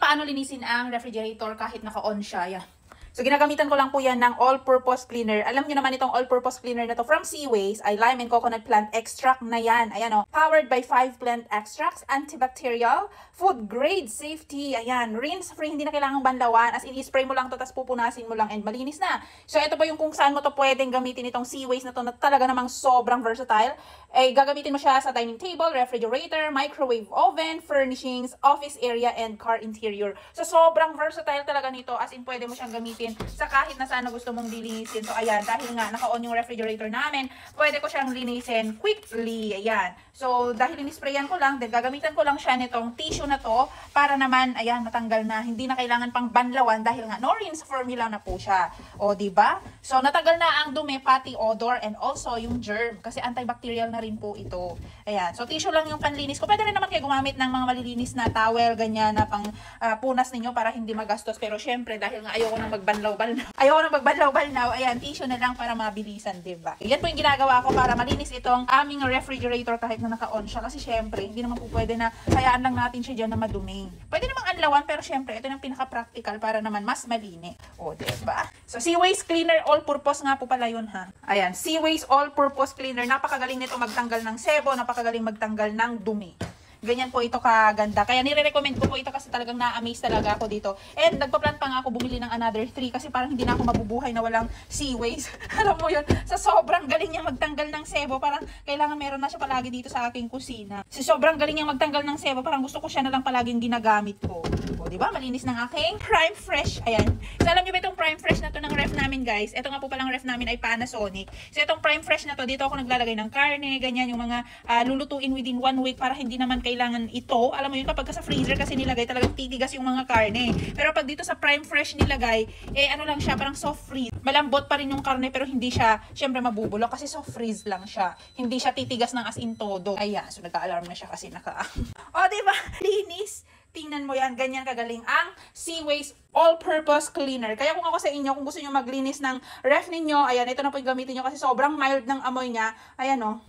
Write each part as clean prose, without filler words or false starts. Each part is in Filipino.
paano linisin ang refrigerator kahit naka-on siya. Yan. So, ginagamitan ko lang po yan ng all-purpose cleaner. Alam nyo naman itong all-purpose cleaner na to from Seaways ay lime and coconut plant extract na yan. Ayan o. Powered by 5 plant extracts, antibacterial, food grade, safety. Ayan. Rinse free, hindi na kailangang banlawan. As in, i-spray mo lang to, tapos pupunasin mo lang and malinis na. So, ito po yung kung saan mo to pwedeng gamitin itong Seaways na to na talaga namang sobrang versatile. Eh, gagamitin mo siya sa dining table, refrigerator, microwave oven, furnishings, office area, and car interior. So, sobrang versatile talaga nito. As in, pwede mo siyang gamitin sa kahit na sana gusto mong linisin. So, ayan, dahil nga naka-on yung refrigerator namin, pwede ko siyang linisin quickly. Ayan. So, dahil inisprayan ko lang, then gagamitan ko lang siya nitong tissue na to para naman, ayan, matanggal na. Hindi na kailangan pang banlawan dahil nga no rinse formula na po siya. O, diba? So, natanggal na ang dumi, pati odor, and also yung germ. Kasi antibacterial na rin po ito. Ayan. So, tissue lang yung panlinis ko. Pwede rin naman kayo gumamit ng mga malilinis na towel, ganyan, na pang punas ninyo para hindi magastos. Pero, syempre, dahil nga ayoko nang magbanlaw-balnaw. Ayan, tissue na lang para mabilisan, diba? Yan po yung ginagawa ko para malinis itong aming refrigerator kahit na naka-on siya. Kasi syempre, hindi naman po pwede na hayaan lang natin siya dyan na madumi. Pwede namang anlawan, pero syempre, ito yung pinaka-practical para naman mas malinis. O, diba? So, Seaways Cleaner All-Purpose nga po pala yun, ha? Ayan, Seaways All-Purpose Cleaner. Napakagaling nito magtanggal ng sebo, napakagaling magtanggal ng dumi. Ganyan po ito kaganda. Kaya nire-recommend ko po ito kasi talagang na-amaze talaga ako dito. And nagpa-plan pa nga ako bumili ng another 3 kasi parang hindi na ako mabubuhay na walang Seaways. Alam mo yun, sa sobrang galing niya magtanggal ng sebo, parang kailangan meron na siya palagi dito sa aking kusina. Si sobrang galing niya magtanggal ng sebo, parang gusto ko siya na lang palaging ginagamit ko. O, diba? Malinis ng aking Prime Fresh. Ayan. So, alam niyo ba itong Prime Fresh na to ng ref namin, guys? Ito nga po palang ref namin ay Panasonic. So, itong Prime Fresh na to, dito ako naglalagay ng karne, ganyan, yung mga lulutuin within 1 week para hindi naman kailangan ito. Alam mo yun, kapag sa freezer kasi nilagay, talagang titigas yung mga karne. Pero pag dito sa Prime Fresh nilagay, eh ano lang siya, parang soft freeze. Malambot pa rin yung karne pero hindi siya, syempre mabubulok kasi soft freeze lang siya. Hindi siya titigas ng as in todo. Ayan, so nagka-alarm na siya kasi naka... O, diba? Linis. Tingnan mo yan, ganyan kagaling ang Seaways All-Purpose Cleaner. Kaya kung ako sa inyo, kung gusto nyo maglinis ng ref ninyo, ayan, ito na po yung gamitin nyo kasi sobrang mild ng amoy niya. Ayan o.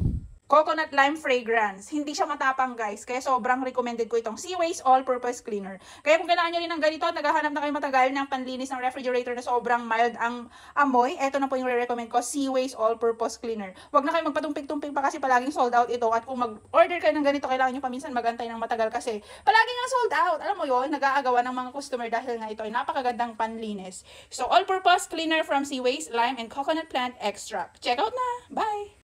Coconut lime fragrance. Hindi siya matapang, guys. Kaya sobrang recommended ko itong Seaways All-Purpose Cleaner. Kaya kung kailangan nyo rin ng ganito at naghahanap na kayo matagal ng panlinis ng refrigerator na sobrang mild ang amoy, eto na po yung re-recommend ko, Seaways All-Purpose Cleaner. Huwag na kayo magpatumpik-tumpik pa kasi palaging sold out ito. At kung mag-order kayo ng ganito, kailangan nyo paminsan magantay ng matagal kasi palaging nga sold out. Alam mo yun, nag-aagawan ng mga customer dahil nga ito ay napakagandang panlinis. So, All-Purpose Cleaner from Seaways, lime and coconut plant extract. Check out na! Bye!